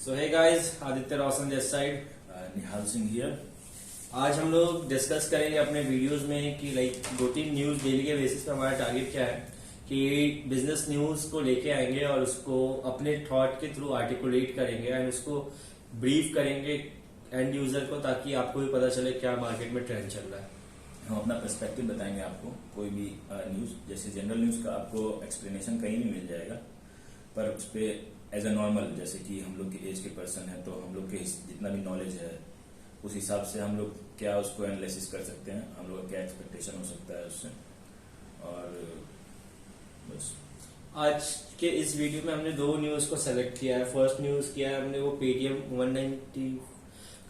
So hey guys, Aditya Roshan this side, Nihal Singh here. आज हम लोग डिस्कस करेंगे अपने वीडियोस में कि लाइक 2-3 न्यूज डेली के बेसिस पे हमारा टारगेट क्या है कि बिजनेस न्यूज को लेके आएंगे और उसको अपने थॉट के थ्रू आर्टिकुलेट करेंगे एंड उसको ब्रीफ करेंगे एंड यूजर को, ताकि आपको भी पता चले क्या मार्केट में ट्रेंड चल रहा है। हम अपना पर्सपेक्टिव बताएंगे आपको। कोई भी न्यूज, जैसे जनरल न्यूज का आपको एक्सप्लेनेशन कहीं भी मिल जाएगा, पर उस पर एज अ नॉर्मल, जैसे कि हम लोग के एज के पर्सन है तो हम लोग के जितना भी नॉलेज है उस हिसाब से हम लोग क्या उसको एनालिसिस कर सकते हैं, हम लोग का क्या एक्सपेक्टेशन हो सकता है उससे। और बस आज के इस वीडियो में हमने 2 न्यूज को सेलेक्ट किया है। फर्स्ट न्यूज किया है हमने वो पेटीएम 190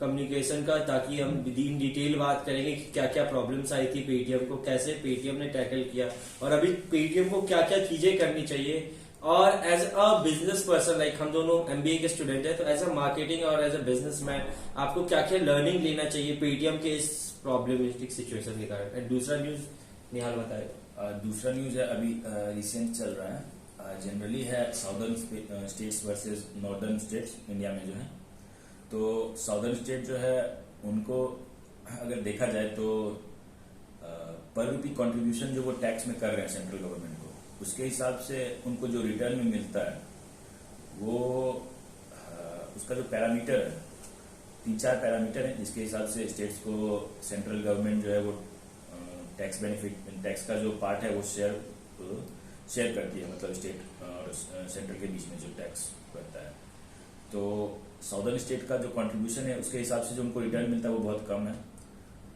कम्युनिकेशन का, ताकि हम इन डिटेल बात करेंगे कि क्या क्या प्रॉब्लम्स आई थी पेटीएम को, कैसे पेटीएम ने टैकल किया और अभी पेटीएम को क्या क्या चीजें करनी चाहिए। और as a business person, like हम दोनों एमबीए के स्टूडेंट हैं, तो एज अ मार्केटिंग और एज अ बिजनेसमैन आपको क्या क्या लर्निंग लेना चाहिए पेटीएम के इस प्रॉब्लमेटिक सिचुएशन के कारण। एंड दूसरा न्यूज निहाल बताएगा। दूसरा न्यूज है अभी रिसेंट चल रहा है, जनरली है southern states versus northern states India में जो है। तो साउदर्न स्टेट जो है उनको अगर देखा जाए तो पर रूपी कंट्रीब्यूशन जो वो टैक्स में कर रहे हैं सेंट्रल गवर्नमेंट को, उसके हिसाब से उनको जो रिटर्न में मिलता है वो उसका जो पैरामीटर है, 3-4 पैरामीटर है जिसके हिसाब से स्टेट्स को सेंट्रल गवर्नमेंट जो है वो टैक्स बेनिफिट, टैक्स का जो पार्ट है वो शेयर करती है, मतलब स्टेट और सेंट्रल के बीच में जो टैक्स करता है। तो साउदर्न स्टेट का जो कंट्रीब्यूशन है उसके हिसाब से जो उनको रिटर्न मिलता है वो बहुत कम है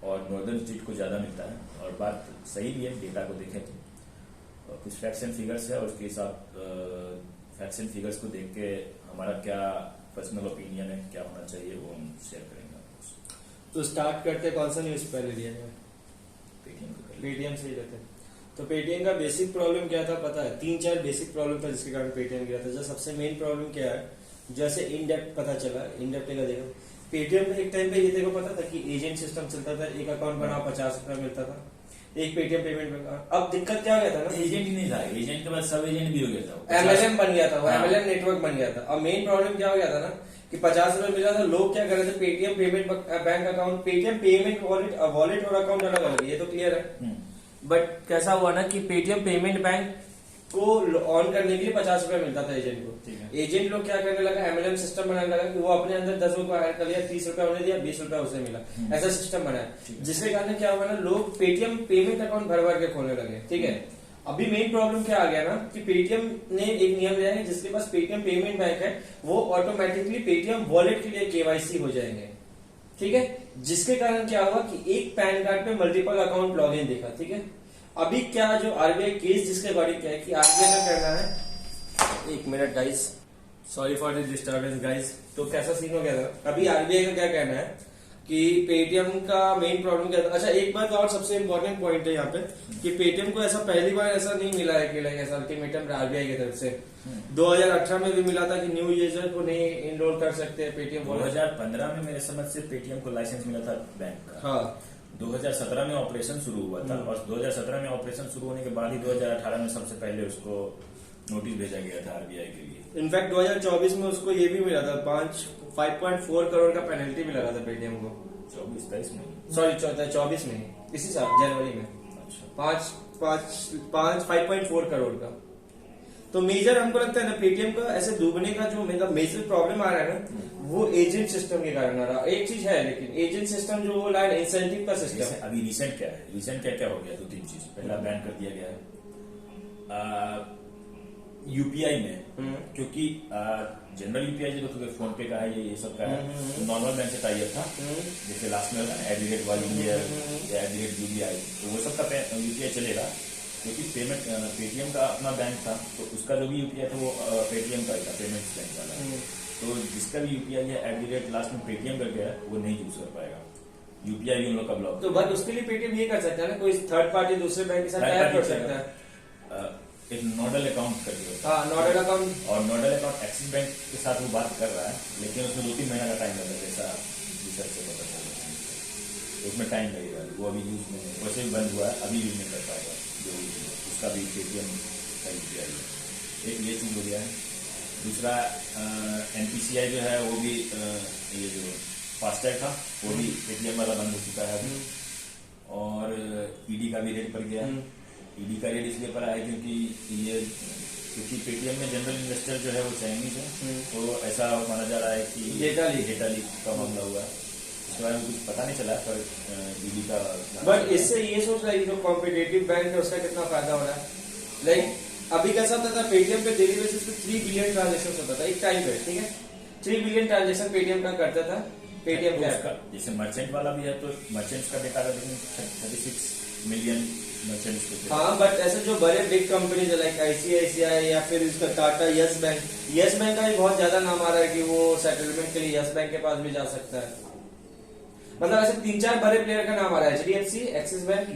और नॉर्दर्न स्टेट को ज्यादा मिलता है। और बात सही भी है, डेटा को देखें तो कुछ फैक्ट्स एंड फिगर्स है और उसके हिसाब फैक्ट्स एंड फिगर्स को देख के हमारा क्या पर्सनल ओपिनियन है, क्या होना चाहिए, वो हम शेयर करेंगे। तो स्टार्ट करते कौन सा न्यूज पहले लिया जाए? पेटीएम से ही रहते हैं। तो पेटीएम का बेसिक प्रॉब्लम क्या था पता है? 3-4 बेसिक प्रॉब्लम था जिसके कारण पेटीएम गिरा था। जो सबसे मेन प्रॉब्लम क्या है, जैसे इनडेप्थ पता चला, इनडेप्थ का देखो पेटीएम में एक टाइम पे ये देखो पता था कि एजेंट सिस्टम चलता था, एक अकाउंट बनाओ 50 रुपया मिलता था एक पेटीएम पेमेंट में। अब दिक्कत क्या हो गया था ना, एजेंट ही नहीं था, एजेंट के बाद सब एजेंट भी हो गया था, एमएलएम बन गया था, वो एमएलएम नेटवर्क बन गया था। अब मेन प्रॉब्लम क्या हो गया था ना कि 50 रुपए मिला था, लोग क्या कर रहे थे, Paytm payment bank account, Paytm payment wallet और अकाउंट अलग अलग, ये तो क्लियर है। बट कैसा हुआ ना कि पेटीएम पेमेंट बैंक को ऑन करने के लिए 50 रुपया मिलता था एजेंट को। एजेंट लोग क्या करने लगा, एमएलएम सिस्टम बनाने लगा कि वो अपने अंदर 10 रुपया ऐड कर लिया, 30 रुपया उन्हें दिया, 20 रुपया उसे मिला, ऐसा सिस्टम बनाया। जिसके कारण क्या हुआ ना, लोग पेटीएम पेमेंट अकाउंट भर भर के खोलने लगे। ठीक है, अभी मेन प्रॉब्लम क्या आ गया ना कि पेटीएम ने एक नियम लिया है, जिसके पास पेटीएम पेमेंट बैंक है वो ऑटोमेटिकली पेटीएम वॉलेट के लिए केवाईसी हो जाएंगे। ठीक है, जिसके कारण क्या हुआ कि एक पैन कार्ड पे मल्टीपल अकाउंट लॉग इन देखा। ठीक है, अभी क्या जो आरबीआई केस जिसके अकॉर्डिंग क्या है कि आरबीआई का कहना है, 1 minute guys, sorry for the disturbance guys. तो कैसा सीन हो गया था, अभी आरबीआई का क्या कहना है कि पेटीएम का मेन प्रॉब्लम क्या था। अच्छा, एक बात और सबसे इम्पोर्टेंट पॉइंट है यहाँ पे कि पेटीएम को ऐसा पहली बार ऐसा नहीं मिला है कि लाइक ऐसा अल्टीमेटम आरबीआई की तरफ से 2018 में भी मिला था कि न्यू यूजर को नहीं इनरोल कर सकते पेटीएम। 2015 में मेरे समझ से पेटीएम को लाइसेंस मिला था बैंक का। हाँ, 2017 में ऑपरेशन शुरू हुआ था और 2017 में ऑपरेशन शुरू होने के बाद ही 2018 में सबसे पहले उसको नोटिस भेजा गया था आरबीआई के लिए। इनफैक्ट 2024 में उसको ये भी मिला था, 5.4 करोड़ का पेनल्टी भी लगा था पेटीएम को। 24-23 में, सॉरी 24 में, इसी साल जनवरी में। अच्छा, 5.4 करोड़ का। तो मेजर हमको लगता है ना पेटीएम का ऐसे डूबने का जो मेजर प्रॉब्लम आ रहा है ना, वो एजेंट सिस्टम के कारण आ रहा है। एक चीज है लेकिन एजेंट सिस्टम जो वो लाइन इंसेंटिव का सिस्टम है। अभी रिसेंट क्या है, रिसेंट क्या क्या हो गया, 2-3 चीज। पहला बैन कर दिया गया है यूपीआई में, क्योंकि जनरल यूपीआई जो तो फोन पे का है, ये सब का है, नॉर्मल बैंक से टाइप था, जैसे लास्ट में होगा एडीरेट वाली या एडीरेट यूपीआई, तो वो सब का यूपीआई चलेगा क्योंकि पेमेंट पेटीएम का अपना बैंक था, तो उसका जो भी यूपीआई था वो पेटीएम का ही था, पेमेंट्स बैंक वाला। तो जिसका भी यूपीआई है एडीरेट लास्ट में पेटीएम कर गया वो नहीं यूज कर पाएगा, यूपीआई उन लोग का ब्लॉक। तो बट उसके लिए पेटीएम ये कर सकता है ना, कोई थर्ड पार्टी दूसरे बैंक के साथ टाइप कर सकता है, एक नोडल अकाउंट कर दिया। हाँ, नोडल अकाउंट। और नोडल अकाउंट एक्सिस बैंक के साथ वो बात कर रहा है, लेकिन उसमें 2-3 महीना का टाइम लगेगा, जैसा रिसर्च से पता चल रहा है। उसमें टाइम लगेगा, वो अभी यूज में वैसे भी बंद हुआ है, अभी यूज नहीं कर पाएगा जो उसका भी पेटीएम का यूपीआई है। एक ये चीज हो गया है। दूसरा NPCI जो है वो भी ये जो फास्टैग था वो भी पेटीएम वाला बंद हो चुका है अभी। और ईडी का भी रेट बढ़ गया। ईडी का रेट इसलिए बढ़ा है क्योंकि पेटीएम में जनरल इन्वेस्टर जो है वो चाइनीज है, तो ऐसा माना जा रहा है कि डेटा लीक का मामला हुआ है। इसके बारे में कुछ पता नहीं चला, पर ईडी का बट इससे ये सोच रहा है जो कॉम्पिटेटिव बैंक है उसका कितना फायदा हो रहा है। लाइक अभी कैसा होता था, पेटीएम पे डेली बेसिस पे 3 बिलियन ट्रांजेक्शन होता था एक टाइम पे, ठीक है। 3 बिलियन ट्रांजेक्शन पेटीएम का करता था पेटीएम का। जैसे मर्चेंट वाला भी है, तो मर्चेंट्स का डेटा 36 मिलियन मर्चेंट्स के। हाँ, बट ऐसे जो बड़े बिग कंपनीज है लाइक ICICI या फिर इसका टाटा, यस बैंक का भी बहुत ज्यादा नाम आ रहा है कि वो सेटलमेंट के लिए यस बैंक के पास भी जा सकता है। मतलब ऐसे 3-4 बड़े प्लेयर का नाम आ रहा है, HDFC, axis bank,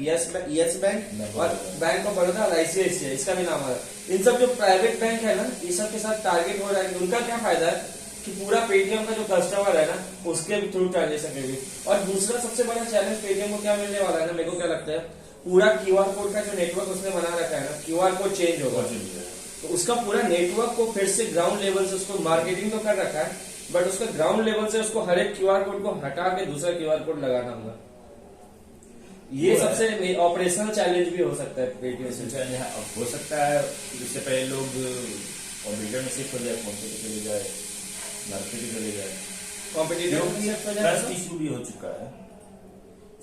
yes bank और बैंक ऑफ बड़ौदा और ICICI, इसका भी नाम आ रहा है। इन सब जो प्राइवेट बैंक है ना, ये सब के साथ टारगेट हो रहा है। उनका क्या फायदा है कि पूरा पेटीएम का जो कस्टमर है ना उसके भी थ्रू ट्रांजेक्शन के भी। और दूसरा सबसे बड़ा चैलेंज पेटीएम को क्या मिलने वाला है ना, मेरे को क्या लगता है, पूरा QR कोड का जो नेटवर्क उसने बना रखा है ना, QR कोड चेंज होगा, तो उसका पूरा नेटवर्क को फिर से ग्राउंड लेवल से उसको मार्केटिंग तो कर रखा है, बट उसका ग्राउंड लेवल से उसको हर एक QR कोड को हटा के दूसरा QR कोड लगाना होगा। ये सबसे ऑपरेशनल चैलेंज भी हो सकता है पेटीएम से। हो सकता है इससे पहले लोग कंप्यूटर में शिफ्ट हो जाए, फोन पे चले जाए, मार्केट पे चले जाए। कॉम्पिटिटिव इशू भी हो चुका है।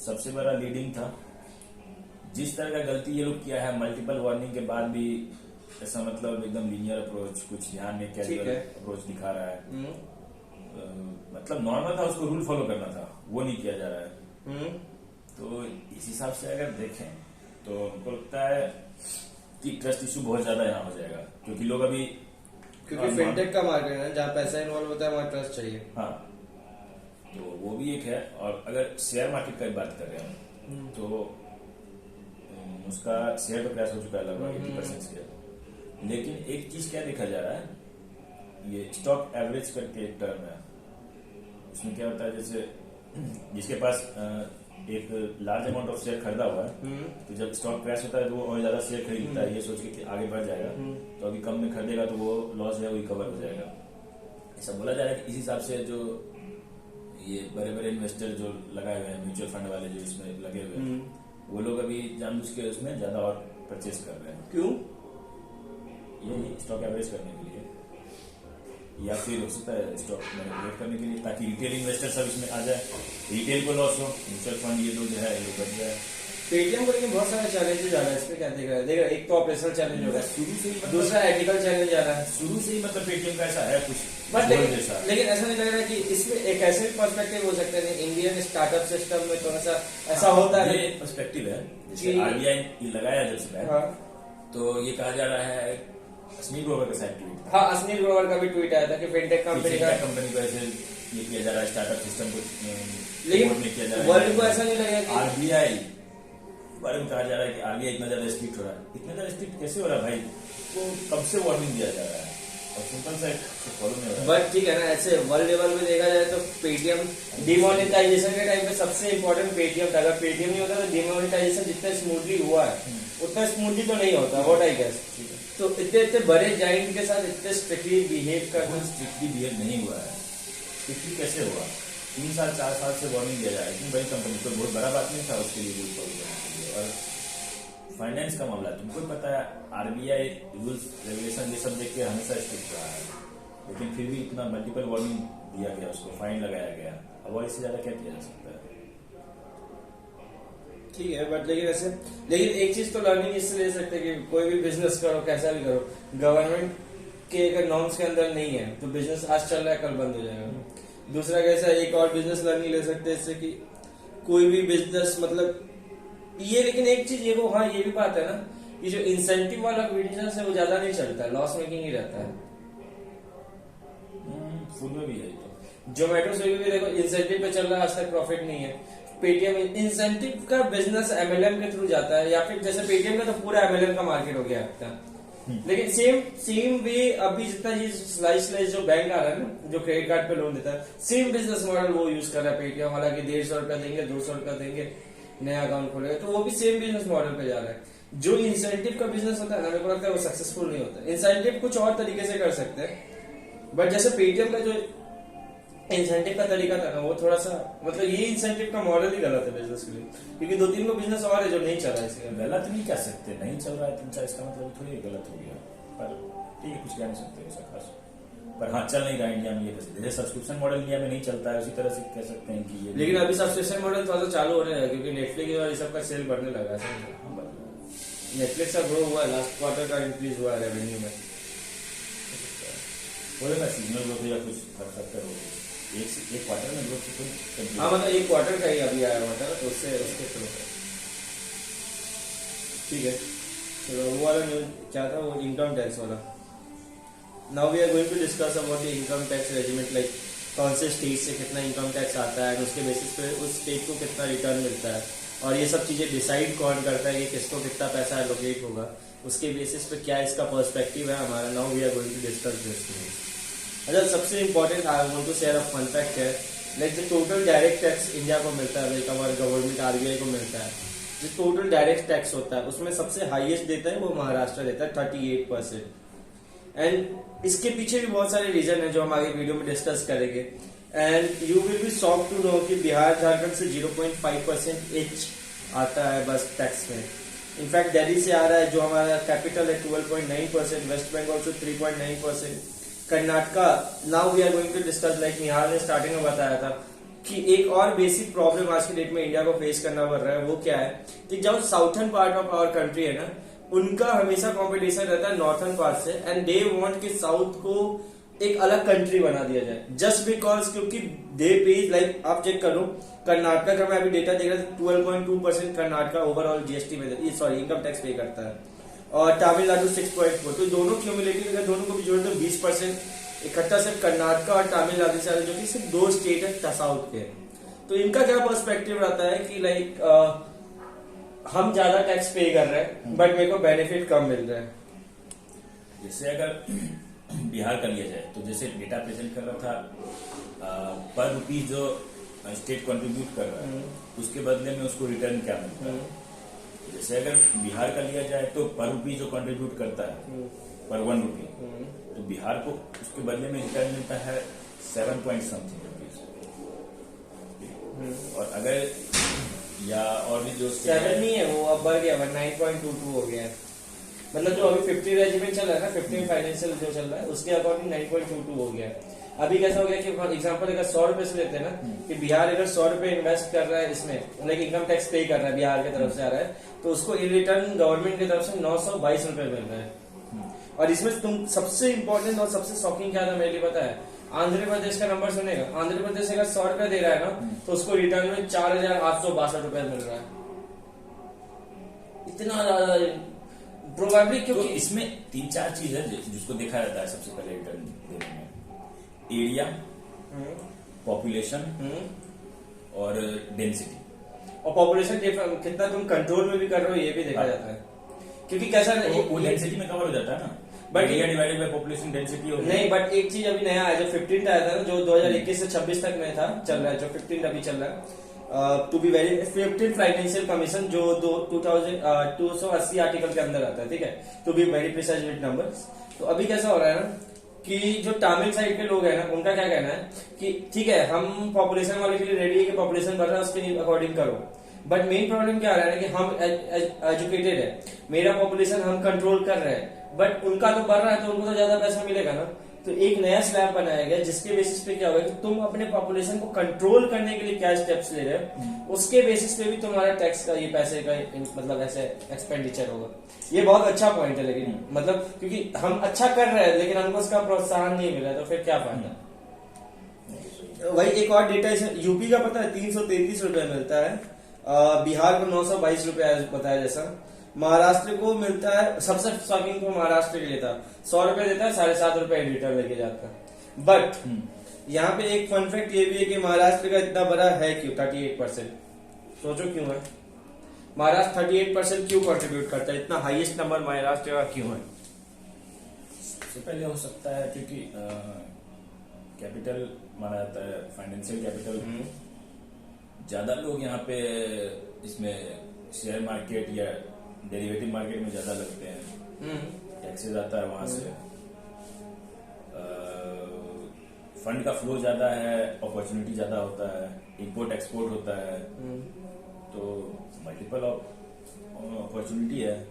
सबसे बड़ा लीडिंग था, जिस तरह का गलती ये लोग किया है, मल्टीपल वार्निंग के बाद भी ऐसा मतलब एकदम लीनियर अप्रोच, कुछ ध्यान में कैजुअल अप्रोच दिखा रहा है। मतलब नॉर्मल था, उसको रूल फॉलो करना था, वो नहीं किया जा रहा है। तो इस हिसाब से अगर देखें तो हमको लगता है कि ट्रस्ट इशू बहुत ज्यादा यहाँ हो जाएगा, क्योंकि लोग अभी फिनटेक का मार्केट है जहाँ पैसा इन्वॉल्व होता है वहाँ ट्रस्ट चाहिए। हाँ, तो वो भी एक है। और अगर शेयर मार्केट की बात कर रहे हैं तो उसका शेयर तो क्रैश हो चुका है लगभग 80% शेयर। लेकिन एक चीज क्या देखा जा रहा है, ये स्टॉक एवरेज करके एक टर्म है। उसमें क्या होता है, जैसे जिसके पास एक लार्ज अमाउंट ऑफ शेयर खरीदा हुआ है, तो जब स्टॉक क्रैश होता है तो वो और ज्यादा शेयर खरीदता है, ये सोच के कि आगे बढ़ जाएगा। तो अभी कम में खरीदेगा तो वो लॉस है वो रिकवर हो जाएगा। ऐसा बोला जा रहा है कि इस हिसाब से जो ये बड़े बड़े इन्वेस्टर जो लगाए हुए हैं, म्यूचुअल फंड वाले जो इसमें लगे हुए हैं, वो लोग अभी जानबूझ के उसमें ज्यादा और परचेज कर रहे हैं। क्यों? ये स्टॉक एवरेज करने के लिए, या फिर हो सकता है स्टॉक मैनिपुलेट करने के लिए, ताकि रिटेल इन्वेस्टर सब इसमें आ जाए, रिटेल को लॉस हो, म्यूचुअल फंड ये लोग जो है ये बच जाए। पेटीएम को लेकिन बहुत सारे चैलेंजेस आ रहा है, इसमें क्या देख रहा है? एक तो ऑपरेशनल चैलेंज हो रहा है, शुरू से ही दूसरा एथिकल चैलेंज आ रहा है। शुरू से ही मतलब पेटीएम का ऐसा है कुछ, बट लेकिन ऐसा नहीं लग रहा है कि इसमें एक ऐसे भी पर्सपेक्टिव हो सकता है, इंडियन स्टार्टअप सिस्टम में थोड़ा सा ऐसा होता है। ये पर्सपेक्टिव है, जैसे RBI लगाया जब से तो ये कहा जा रहा है, अश्नील ग्रोवर का शायद ट्वीट, हाँ अश्नील ग्रोवर का भी ट्वीट आया था कि फिनटेक कंपनी को ऐसे ये किया जा रहा है, स्टार्टअप सिस्टम को लेकिन किया जा रहा है। वर्ल्ड को ऐसा नहीं लगेगा कि RBI बारे में कहा जा रहा है कि RBI इतना ज्यादा स्ट्रिक्ट हो रहा है। इतना ज्यादा स्ट्रिक्ट कैसे हो रहा है भाई? तो कब से वार्निंग दिया जा रहा है और सिंपल सा फॉलो नहीं हो रहा है। बट ठीक है ना, ऐसे वर्ल्ड लेवल में देखा जाए तो पेटीएम डिमोनेटाइजेशन के टाइम पे सबसे इम्पोर्टेंट पेटीएम था। अगर पेटीएम नहीं होता तो डिमोनेटाइजेशन जितना स्मूथली हुआ है उतना स्मूथली तो नहीं होता। व्हाट आई गेस, तो इतने बड़े जाइंट के साथ इतने स्ट्रिक्टली बिहेव करना, स्ट्रिक्टली बिहेव नहीं हुआ है। स्ट्रिक्टली कैसे हुआ? 3 साल 4 साल से वार्निंग दिया जा रहा है। इतनी बड़ी कंपनी तो बहुत बड़ा बात नहीं था उसके लिए रूल फॉलो करने के लिए। और फाइनेंस का मामला तुमको पता है, RBI रूल्स रेगुलेशन ये सब देख के हमेशा स्ट्रिक्ट रहा है, लेकिन फिर भी इतना मल्टीपल वार्निंग दिया गया, उसको फाइन लगाया गया। अब और इससे ज्यादा क्या किया जा सकता है? ठीक है, बट लेकिन एक चीज तो लर्निंग इससे ले सकते हैं कि कोई भी बिजनेस करो, कैसा भी करो, गवर्नमेंट के अगर नॉर्म्स के अंदर नहीं है तो बिजनेस आज चल रहा है कल बंद हो जाएगा। दूसरा कैसा, एक और बिजनेस लर्निंग ले सकते हैं इससे कि कोई भी बिजनेस मतलब ये, लेकिन एक चीज ये वो, हाँ ये भी बात है ना कि जो इंसेंटिव वाला बिजनेस है वो ज्यादा नहीं चलता है, लॉस मेकिंग ही रहता है। फूड में भी है तो जोमेटो स्विगी भी देखो इंसेंटिव पे चल रहा है, आज तक प्रॉफिट नहीं है। पेटीएम इंसेंटिव का बिजनेस MLM के थ्रू जाता है, या फिर जैसे पेटीएम का तो पूरा MLM का मार्केट हो गया अब तक। लेकिन सेम वे अभी जितना ये स्लाइस जो बैंक आ रहा है ना, जो क्रेडिट कार्ड पे लोन देता है, सेम बिजनेस मॉडल वो यूज कर रहा है पेटीएम। हालांकि 150 रुपया देंगे, 200 रुपया देंगे, नया अकाउंट खोलेगा, तो वो भी सेम बिजनेस मॉडल पे जा रहा है। जो इंसेंटिव का बिजनेस होता है ना, मेरे को लगता है वो सक्सेसफुल नहीं होता। इंसेंटिव कुछ और तरीके से कर सकते हैं बट जैसे पेटीएम का जो इंसेंटिव का तरीका था ना, वो थोड़ा सा मतलब ये इंसेंटिव का मॉडल ही गलत है बिजनेस के लिए, क्योंकि 2-3 को बिजनेस और है जो नहीं चल रहा है इसके। गलत नहीं कह सकते, नहीं चल रहा है तुमचा इसका मतलब थोड़ी गलत हो गया, पर ठीक है, कुछ कह नहीं सकते ऐसा खास। पर हाँ, चल नहीं रहा इंडिया में ये, जैसे सब्सक्रिप्शन मॉडल इंडिया में नहीं चलता है, उसी तरह से कह सकते हैं कि ये। लेकिन अभी सब्सक्रिप्शन मॉडल थोड़ा सा चालू होने लगा, क्योंकि नेटफ्लिक्स और ये सब का सेल बढ़ने लगा है। नेटफ्लिक्स का ग्रो हुआ है, लास्ट क्वार्टर का इंक्रीज हुआ है रेवेन्यू में। बोलेगा सीजनल ग्रोथ या कुछ फैक्टर हो, एक क्वार्टर में ग्रोथ कोई। हाँ मतलब एक क्वार्टर का ही अभी आया हुआ था, तो उससे उसके थ्रू ठीक है। तो वो वाला न्यूज क्या था, वो इनकम टैक्स वाला। Now we are going to discuss about the income tax regiment, like कौन से स्टेट से कितना इनकम टैक्स आता है, उसके बेसिस पे उस स्टेट को कितना रिटर्न मिलता है, और ये सब चीजें डिसाइड कौन करता है कि किसको कितना पैसा एलोकेट होगा, उसके बेसिस पे क्या इसका पर्सपेक्टिव है हमारा। Now we are going to discuss this. अच्छा, सबसे important I want to share a fun fact है, लाइक जो टोटल डायरेक्ट टैक्स इंडिया को मिलता है, लाइक हमारे गवर्नमेंट आरबीआई को मिलता है, जो टोटल डायरेक्ट टैक्स होता है उसमें सबसे हाईएस्ट देता है वो महाराष्ट्र देता है 38%। एंड इसके पीछे भी बहुत सारे रीजन है जो हम आगे वीडियो में डिस्कस करेंगे। And you will be shock to know कि बिहार झारखंड से 0.5% एच आता है बस टैक्स में। इनफैक्ट दिल्ली से आ रहा है जो हमारा कैपिटल है 12.9%, वेस्ट बंगाल से 3.9%, Karnataka. Now we are going to discuss, like Nihal ने स्टार्टिंग में बताया था कि एक और बेसिक प्रॉब्लम आज की डेट में इंडिया को फेस करना पड़ रहा है, वो क्या है कि जब southern part of our country है ना, उनका हमेशा कंपटीशन रहता है नॉर्थर्न पार्ट से, एंड दे वांट कि साउथ को एक अलग कंट्री बना दिया जाए, जस्ट बिकॉज क्योंकि दे पे, लाइक आप चेक करो कर्नाटका का मैं अभी डेटा देख रहा था, 12.2% कर्नाटका ओवरऑल जीएसटी में, सॉरी इनकम टैक्स पे करता है, और तमिलनाडु 6.4। तो दोनों क्यूमुलेटिव अगर दोनों को भी जोड़ दो 20% इकट्ठा सिर्फ कर्नाटका और तमिलनाडु से, जो कि सिर्फ 2 स्टेट है साउथ के। तो इनका क्या पर्सपेक्टिव रहता है कि लाइक हम ज्यादा टैक्स पे कर रहे हैं बट मेरे को बेनिफिट कम मिल रहा है। जैसे अगर बिहार का लिया जाए तो जैसे डेटा प्रेजेंट कर रहा था, पर रुपीज जो स्टेट कंट्रीब्यूट कर रहा है उसके बदले में उसको रिटर्न क्या मिलता है। जैसे अगर बिहार का लिया जाए तो पर रुपी जो कंट्रीब्यूट करता है पर 1 रुपी, तो बिहार को उसके बदले में रिटर्न मिलता है 7 पॉइंट समथिंग रुपीज। और अगर या और भी जो 7 नहीं है, वो अब बढ़ गया, 9.22 हो गया है। मतलब जो अभी 50 रेजिमेंट चल रहा है ना, 15 फाइनेंशियल जो चल रहा है उसके अकॉर्डिंग 9.22 हो गया है। अभी कैसा हो गया कि फॉर एग्जांपल अगर 100 रुपए से लेते हैं ना, कि बिहार अगर 100 रुपए इन्वेस्ट कर रहा है इसमें, लाइक इनकम टैक्स पे कर रहा है बिहार की तरफ से आ रहा है, तो उसको इन रिटर्न गवर्नमेंट की तरफ से 922 रुपए मिल रहा है। और इसमें तुम सबसे इंपॉर्टेंट और सबसे शॉकिंग क्या था मेरे लिए पता है, आंध्र प्रदेश का नंबर सुनेगा। आंध्र प्रदेश अगर 100 रुपए दे रहा है ना, तो उसको रिटर्न में 4,862 रुपए मिल रहा है। इतना ज्यादा प्रोबेबली, क्योंकि तो इसमें 3-4 चीज है जिसको देखा जाता है सबसे पहले रिटर्न देने में, एरिया, पॉपुलेशन और डेंसिटी। और पॉपुलेशन कितना तुम कंट्रोल में भी कर रहे हो ये भी देखा जाता है, क्योंकि कैसा वो डेंसिटी में कवर हो जाता है ना, but area divided by population density हो नहीं। बट एक चीज अभी नया है जो 15 आया था ना, जो 2021 से 26 तक में था, चल रहा है जो 15 अभी चल रहा है, to be very 15 financial commission जो 280 आर्टिकल के अंदर आता है, ठीक है, to be very precise with numbers. तो अभी कैसा हो रहा है ना कि जो तमिल साइड के लोग हैं ना, उनका क्या कहना है कि ठीक है हम पॉपुलेशन वाले के लिए रेडी है कि पॉपुलेशन बढ़ रहा है उसके अकॉर्डिंग करो, बट मेन प्रॉब्लम क्या आ रहा है कि हम एजुकेटेड है, मेरा पॉपुलेशन हम कंट्रोल कर रहे हैं, बट उनका तो बढ़ रहा है तो उनको तो ज्यादा पैसा मिलेगा ना। तो एक नया स्लैब बनाया गया जिसके बेसिस पे क्या होगा कि तुम अपने पॉपुलेशन को कंट्रोल करने के लिए क्या स्टेप्स ले रहे हो, उसके बेसिस पे भी तुम्हारा टैक्स का ये पैसे का मतलब ऐसे एक्सपेंडिचर होगा। ये बहुत अच्छा पॉइंट है, लेकिन मतलब क्योंकि हम अच्छा कर रहे हैं लेकिन हमको उसका प्रोत्साहन नहीं मिला तो फिर क्या फायदा। वही एक और डेटा यूपी का पता है 333 रुपए मिलता है, बिहार को 922 रुपए बताया जैसा, महाराष्ट्र को मिलता है, सबसे शॉकिंग को महाराष्ट्र के लिए था 100 रुपए देता है, 7.5 रुपए रिटर्न लेके जाता है। बट यहाँ पे एक फन फैक्ट ये भी है कि महाराष्ट्र का इतना बड़ा है क्यों 38%, सोचो क्यों है महाराष्ट्र 38% क्यों कंट्रीब्यूट करता है, इतना हाईएस्ट नंबर महाराष्ट्र का क्यों है। सबसे पहले हो सकता है क्योंकि कैपिटल माना जाता है, फाइनेंशियल कैपिटल, ज्यादा लोग यहाँ पे इसमें शेयर मार्केट या डेरिवेटिव मार्केट में ज्यादा लगते हैं, टैक्सेस आता है वहां से। फंड का फ्लो ज्यादा है, अपॉर्चुनिटी ज्यादा होता है, इंपोर्ट एक्सपोर्ट होता है, तो मल्टीपल अपॉर्चुनिटी है,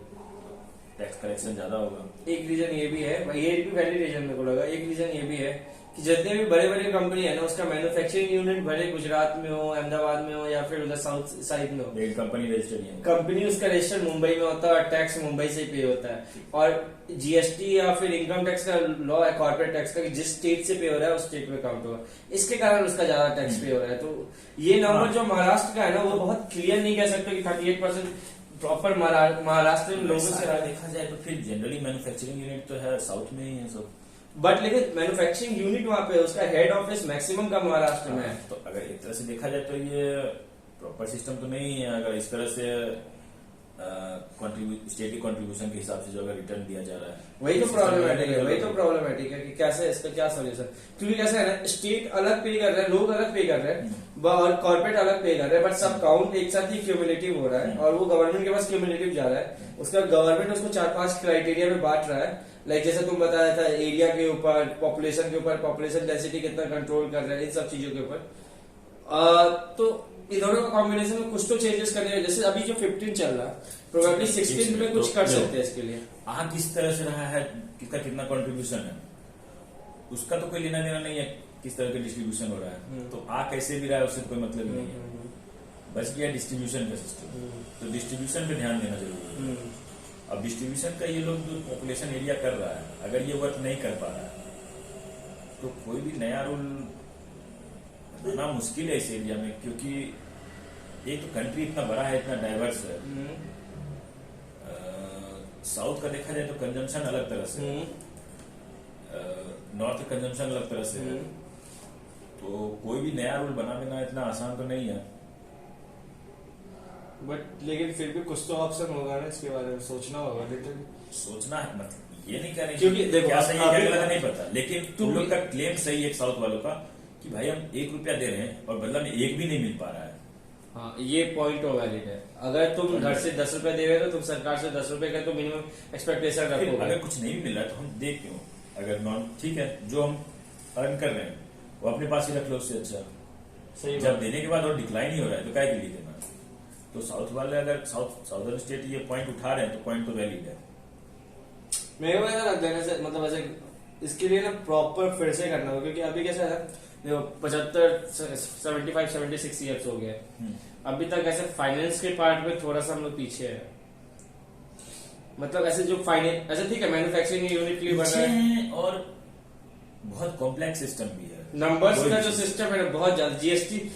टैक्स कलेक्शन ज्यादा होगा। एक रीजन ये भी है, ये भी वैलिड रीजन मेरे को लगा। एक रीजन ये भी है कि जितने भी बड़े बड़े कंपनी है ना, उसका मैन्युफैक्चरिंग यूनिट भले गुजरात में हो, अहमदाबाद में हो, या फिर उधर साउथ साइड में हो, लेकिन कंपनी रजिस्टर्ड है, कंपनी उसका रजिस्टर मुंबई में होता है और टैक्स मुंबई से पे होता है। और जीएसटी या फिर इनकम टैक्स का लॉ है, कॉर्पोरेट टैक्स का, कि जिस स्टेट से पे हो रहा है उस स्टेट में काउंट होगा, इसके कारण उसका ज्यादा टैक्स पे हो रहा है। तो ये नंबर जो महाराष्ट्र का है ना, वो बहुत क्लियर नहीं कह सकते कि 38% प्रॉपर महाराष्ट्र में लोगों से देखा जाए तो फिर जनरली मैन्युफैक्चरिंग यूनिट तो है साउथ में ही है सब। बट लेकिन मैन्युफैक्चरिंग यूनिट वहां पे है, उसका हेड ऑफिस मैक्सिमम का महाराष्ट्र में है। तो अगर एक तरह से देखा जाए तो ये प्रॉपर सिस्टम तो नहीं है। अगर इस तरह से स्टेट की कंट्रीब्यूशन के हिसाब से जो अगर रिटर्न दिया जा रहा है, वही तो प्रॉब्लमेटिक है, वही तो प्रॉब्लमेटिक है कि कैसे इसका क्या सोल्यूशन। क्योंकि कैसा है ना, स्टेट अलग पे कर रहे हैं, लोग अलग पे कर रहे हैं और कॉर्पोरेट अलग पे कर रहे हैं, बट सब काउंट एक साथ ही क्यूमुलेटिव हो रहा है और वो गवर्नमेंट के पास क्यूमुलेटिव जा रहा है। उसका गवर्नमेंट उसको 4-5 क्राइटेरिया में बांट रहा है। लाइक जैसे तुम बताया था, एरिया के ऊपर, पॉपुलेशन के ऊपर, पॉपुलेशन डेंसिटी कितना कंट्रोल कर रहा है, इन सब चीजों के ऊपर। तो इन दोनों का कॉम्बिनेशन में कुछ तो चेंजेस करने हैं। जैसे अभी जो 15 चल रहा है, प्रोबेबली 16 में कुछ कर सकते हैं इसके लिए। आ किस तरह से रहा है, किसका कितना कंट्रीब्यूशन है, उसका तो कोई लेना देना नहीं है किस तरह का डिस्ट्रीब्यूशन हो रहा है। तो आ कैसे भी रहा है उससे कोई मतलब नहीं है, बस गया डिस्ट्रीब्यूशन का सिस्टम। तो डिस्ट्रीब्यूशन पे ध्यान देना जरूरी है। अब डिस्ट्रीब्यूशन का ये लोग जो पॉपुलेशन एरिया कर रहा है, अगर ये वर्क नहीं कर पा रहा है तो कोई भी नया रूल बनाना मुश्किल है इस एरिया में। क्योंकि एक तो कंट्री इतना बड़ा है, इतना डाइवर्स है। साउथ का देखा जाए तो कंजम्पशन अलग तरह से है, नॉर्थ का कंजम्पशन अलग तरह से है। तो कोई भी नया रूल बना देना इतना आसान तो नहीं है। बट लेकिन फिर भी कुछ तो ऑप्शन होगा ना, इसके बारे में सोचना होगा लिटरली। सोचना है, मतलब ये नहीं कह रहे क्योंकि देखो, क्या सही है अभी- क्या गलत नहीं पता, लेकिन तुम लोग का क्लेम सही है साउथ वालों का कि भाई हम 1 रुपया दे रहे हैं और बदला में 1 भी नहीं मिल पा रहा है। हाँ, ये पॉइंट तो वैलिड है। अगर तुम घर से 10 रुपए दे रहे हो तो तुम सरकार से 10 रुपए का तो मिनिमम एक्सपेक्टेशन फिर रखोगे। अगर कुछ नहीं भी मिल रहा है तो हम दे क्यों? अगर नॉन ठीक है, जो हम अर्न कर रहे हैं वो अपने पास ही रख लो, उससे अच्छा। सही जब बात। देने के बाद और डिक्लाइन ही हो रहा है तो क्या के लिए देना? तो साउथ वाले अगर साउदर्न स्टेट ये पॉइंट उठा रहे हैं तो पॉइंट तो वैलिड है। मेरे को ऐसा लगता है ना, मतलब ऐसे इसके लिए ना प्रॉपर फिर से करना होगा। क्योंकि अभी कैसा है, देखो 75-76 ईयर्स हो गए, अभी तक ऐसे फाइनेंस के पार्ट में थोड़ा सा हम लोग पीछे है। मतलब ऐसे जो फाइनेंस, ऐसे ठीक है मैन्युफैक्चरिंग यूनिट के लिए बन रहा है और बहुत कॉम्प्लेक्स सिस्टम भी है। नंबर्स का जो सिस्टम है बहुत ज्यादा, जीएसटी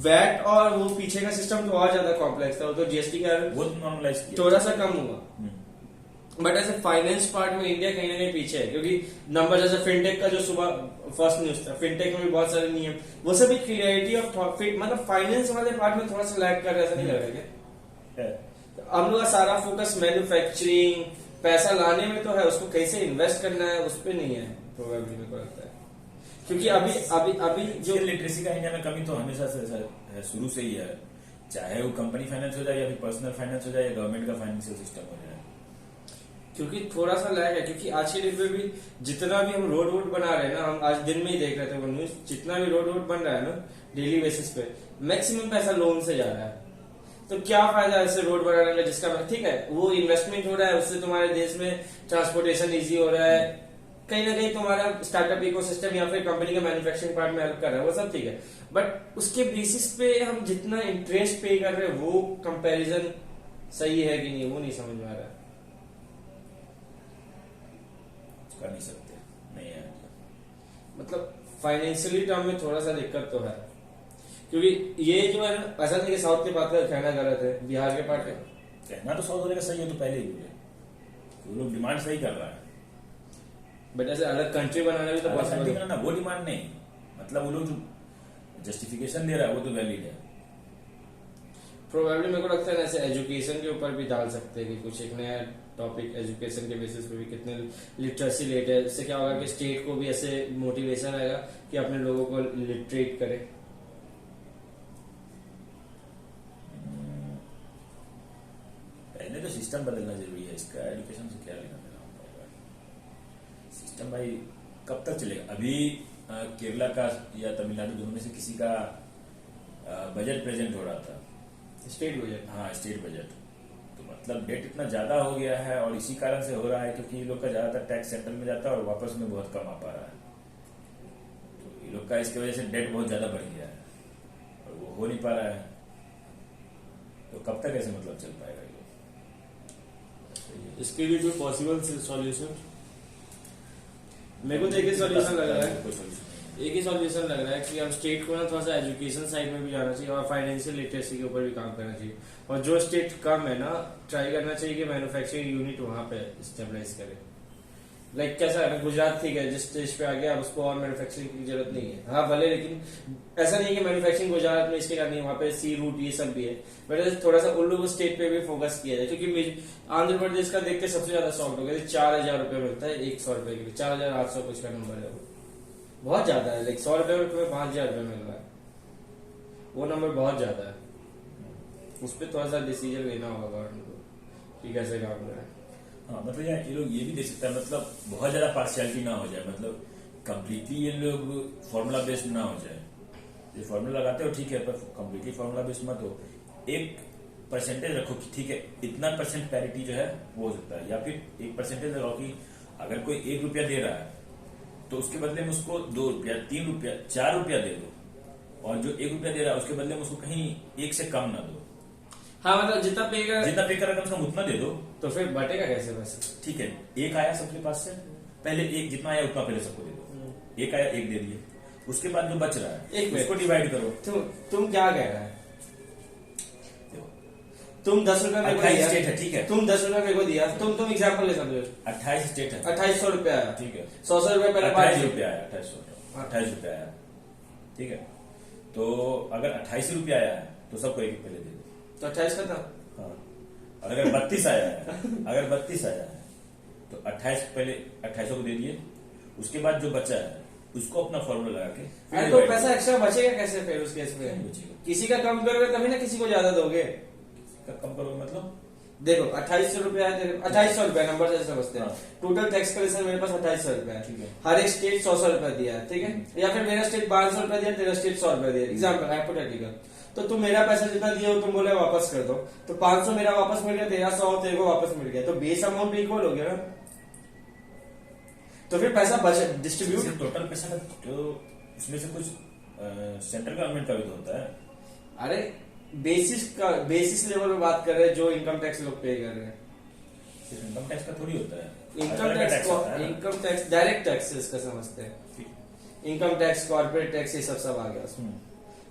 वैट और वो पीछे का सिस्टम तो और ज्यादा कॉम्प्लेक्स था। वो तो जीएसटी का वो नॉर्मलाइज किया थोड़ा सा कम हुआ, बट ऐसे फाइनेंस पार्ट में इंडिया कहीं ना कहीं पीछे है। क्योंकि नंबर जैसे फिनटेक का जो सुबह फर्स्ट न्यूज था, फिनटेक में भी बहुत सारे नियम, वो सब भी क्लियरिटी ऑफ थॉट, मतलब फाइनेंस वाले पार्ट में थोड़ा सा लैग कर रहा है, ऐसा नहीं लग रहा है क्या? तो हम लोग का सारा फोकस मैन्युफैक्चरिंग, पैसा लाने में तो है, उसको कैसे इन्वेस्ट करना है उस पर नहीं है प्रोबेबली, मेरे को लगता है। क्योंकि अभी अभी अभी जो लिटरेसी का इंडिया में कमी तो हमेशा से है, शुरू से ही है। चाहे वो कंपनी फाइनेंस हो जाए या फिर पर्सनल फाइनेंस हो जाए या गवर्नमेंट का फाइनेंशियल सिस्टम हो जाए, क्योंकि थोड़ा सा लैग है। क्योंकि आज के डेट में भी जितना भी हम रोड बना रहे हैं ना, हम आज दिन में ही देख रहे थे वो न्यूज, जितना भी रोड बन रहा है ना डेली बेसिस पे, मैक्सिमम पैसा लोन से जा रहा है। तो क्या फायदा ऐसे रोड बनाने का जिसका, ठीक है वो इन्वेस्टमेंट हो रहा है, उससे तुम्हारे देश में ट्रांसपोर्टेशन इजी हो रहा है, कहीं ना कहीं तुम्हारा स्टार्टअप इकोसिस्टम या फिर कंपनी का मैन्युफैक्चरिंग पार्ट में हेल्प कर रहा है, वो सब ठीक है। बट उसके बेसिस पे हम जितना इंटरेस्ट पे कर रहे हैं, वो कंपैरिजन सही है कि नहीं, वो नहीं समझ में आ रहा है। कर नहीं सकते, नहीं है मतलब फाइनेंशियली टर्म में थोड़ा सा दिक्कत तो है। क्योंकि ये जो है ना, ऐसा नहीं कि साउथ के पार्ट का कहना गलत है, बिहार के पार्ट का कहना तो साउथ वाले का सही है, तो पहले ही बोले वो लोग डिमांड सही कर रहा है। बट ऐसे अलग कंट्री बनाना भी तो पॉसिबल है ना, वो डिमांड नहीं, मतलब वो लोग जो जस्टिफिकेशन दे रहा है वो तो वैलिड है। प्रोबेबली। मेरे को लगता है ना ऐसे एजुकेशन के ऊपर भी डाल सकते हैं कि कुछ एक नया टॉपिक एजुकेशन के बेसिस पे भी, कितने लिटरेसी रेट है, इससे क्या होगा कि स्टेट को भी ऐसे मोटिवेशन आएगा कि अपने लोगों को लिटरेट करे। पहले तो सिस्टम बदलना जरूरी है, इसका एजुकेशन से क्या लेना देना होगा। सिस्टम भाई कब तक चलेगा? अभी केरला का या तमिलनाडु दोनों में से किसी का बजट प्रेजेंट हो रहा था, स्टेट बजट। हाँ स्टेट बजट। तो मतलब डेट इतना ज्यादा हो गया है और इसी कारण से हो रहा है क्योंकि ये लोग का ज्यादातर टैक्स सेंट्रल में जाता है और वापस में बहुत कम आ पा रहा है। तो ये लोग का इसकी वजह से डेट बहुत ज्यादा बढ़ गया है और वो हो नहीं पा रहा है। तो कब तक ऐसे मतलब चल पाएगा ये लोग? इसके लिए कोई पॉसिबल सॉल्यूशन? मेरे को तो एक ही सॉल्यूशन लग रहा है, कोई solution नहीं है। एक ही सॉल्यूशन लग रहा है कि हम स्टेट को ना थोड़ा सा एजुकेशन साइड में भी जाना चाहिए और फाइनेंशियल लिटरेसी के ऊपर भी काम करना चाहिए। और जो स्टेट कम है ना, ट्राई करना चाहिए कि मैन्युफैक्चरिंग यूनिट वहां पे स्टेबलाइज करे। लाइक कैसा है ना, गुजरात ठीक है, जिस स्टेज पे आ गया उसको और मैन्युफैक्चरिंग की जरूरत नहीं है। हाँ भले, लेकिन ऐसा नहीं है कि मैन्युफैक्चरिंग गुजरात में इसके नहीं है, वहाँ पे सी रूट ये सब भी है। बट थोड़ा सा उन लोगों स्टेट पे भी फोकस किया जाए, क्योंकि आंध्र प्रदेश का देख के सबसे ज्यादा शॉक हो गया। 4,000 रुपये मिलता है 100 रुपए के लिए, 4,800 कुछ का नंबर है, वो बहुत ज्यादा है। लाइक 100 रुपये में तुम्हें 5,000 रुपये मिल रहा है, वो नंबर बहुत ज्यादा है। उस पर थोड़ा सा डिसीजन लेना होगा गवर्नमेंट को कि कैसे काम करें। हाँ मतलब यार ये लोग ये भी देख सकते हैं, मतलब बहुत ज्यादा पार्शियलिटी ना हो जाए, मतलब कंप्लीटली ये लोग फॉर्मूला बेस्ड ना हो जाए। ये फॉर्मूला लगाते हो ठीक है, पर कंप्लीटली फॉर्मूला बेस्ड मत हो। एक परसेंटेज रखो कि ठीक है इतना परसेंट पैरिटी जो है वो हो सकता है, या फिर एक परसेंटेज लगाओ कि अगर कोई 1 रुपया दे रहा है तो उसके बदले में उसको 2 रुपया 3 रुपया 4 रुपया दे दो, और जो 1 रुपया दे रहा है उसके बदले में उसको कहीं 1 से कम ना दो। हाँ मतलब जितना पे कर कम से कम उतना दे दो। तो फिर बटेगा कैसे वैसे? ठीक है, एक आया सबके पास से, पहले एक जितना आया उतना पहले सबको दे दो। एक आया 1 दे दिए, उसके बाद जो बच रहा है उसको डिवाइड करो। तुम क्या कह रहा है? तुम 10 रुपया मेरे को दिया, स्टेट है ठीक है, तुम 10 रुपया मेरे को दिया, तुम एग्जाम्पल ले समझो। 28 स्टेट है, 2800 रुपया आया, ठीक है, 100 रुपया पहले 28 रुपया आया, 28 रुपया आया, ठीक है। तो अगर 28 रुपया आया है तो सबको एक पहले दे दो, तो 28 का था। हाँ, और अगर 32 आया है, अगर 32 आया है तो 28 पहले 2800 को दे दिए, उसके बाद जो बचा है उसको अपना फॉर्मूला लगा के अरे तो पैसा एक्स्ट्रा बचेगा कैसे फिर उस केस में? बचेगा। किसी का कम करोगे तभी ना किसी को ज्यादा दोगे। कम करोगे मतलब देखो 2800 रुपया है, 2800 रुपया नंबर से समझते हैं। हाँ। टोटल टैक्स कलेक्शन मेरे पास 2800 रुपया ठीक है। है। हर एक स्टेट 100 रुपया दिया है, ठीक है, या फिर मेरा स्टेट 500 रुपया दिया, तेरा स्टेट 100 रुपया दिया, एग्जाम्पल हाइपोथेटिकल। तो तुम मेरा पैसा जितना दिए हो तुम बोले वापस कर दो, तो 500 मेरा वापस मिल गया, तेरा 100 तेरे को वापस मिल गया, तो बेस अमाउंट इक्वल हो गया ना। तो फिर पैसा बच डिस्ट्रीब्यूट। टोटल पैसा का जो इसमें से कुछ सेंट्रल गवर्नमेंट का भी तो होता है। अरे बेसिस लेवल में बात कर रहे हैं, जो इनकम टैक्स लोग पे कर रहे हैं। सिर्फ इनकम टैक्स का थोड़ी होता है, इनकम टैक्स डायरेक्ट टैक्स इसका समझते हैं। इनकम टैक्स, कॉर्पोरेट टैक्स, ये सब आ गया उसमें।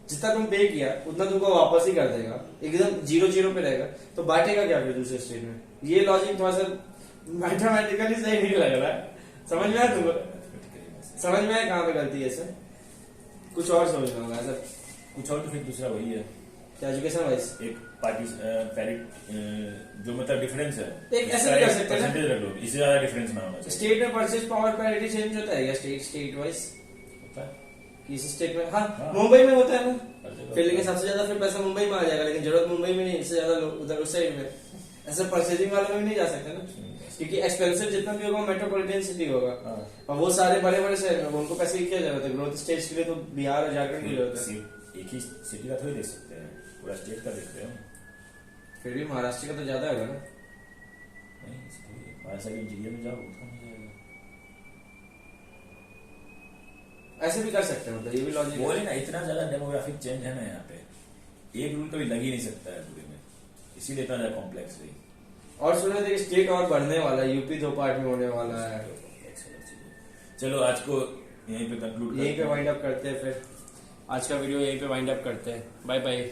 जितना तुम पे किया उतना तुमको वापस ही कर देगा, एकदम 0-0 पे रहेगा, तो बांटेगा क्या फिर दूसरे स्टेट में? ये लॉजिक थोड़ा सा मैथमेटिकली सही नहीं लग रहा है। समझ में आया तुमको? समझ में आया कहाँ पे गलती है? सर कुछ और समझना होगा सर, कुछ और। तो फिर दूसरा वही है, क्या एजुकेशन वाइज एक पार्टी जो मतलब डिफरेंस है, एक ऐसे भी कर सकते हैं ना, परसेंटेज रख लो, इससे ज्यादा डिफरेंस ना होना चाहिए। स्टेट में परचेज पावर पैरिटी चेंज होता है या स्टेट वाइज? होता है किसी स्टेट में, हाँ, हाँ। मुंबई में होता है ना। हर जगह फिर लेकिन होता है। सबसे ज्यादा फिर पैसा मुंबई में आ जाएगा, लेकिन जरूरत मुंबई में नहीं, इससे ज्यादा लोग उधर उस साइड में। ऐसे परचेजिंग वाले में भी नहीं जा सकते ना, क्योंकि एक्सपेंसिव जितना भी होगा मेट्रोपॉलिटन सिटी होगा, हाँ। और वो सारे बड़े बड़े शहर में उनको पैसे की क्या जरूरत है? ग्रोथ स्टेट्स के लिए तो बिहार और झारखंड की जरूरत है। एक ही सिटी का थोड़ी देख सकते हैं, पूरा स्टेट का देख रहे हो। फिर भी महाराष्ट्र का तो ज्यादा होगा ना। नहीं महाराष्ट्र के इंटीरियर में जाओ बहुत कम हो जाएगा। ऐसे भी कर सकते हैं, मतलब ये भी लॉजिक बोले ना इतना ज्यादा डेमोग्राफिक चेंज है ना यहाँ पे, एक रूल कभी लग ही नहीं सकता है पूरे में, इसीलिए इतना ज्यादा कॉम्प्लेक्स है। और सुना था स्टेट और बढ़ने वाला है, यूपी 2 पार्ट में होने वाला है। चलो आज को यहीं पे कंक्लूड, यहीं पे वाइंड अप करते हैं, फिर आज का वीडियो यहीं पे वाइंड अप करते हैं। Bye bye.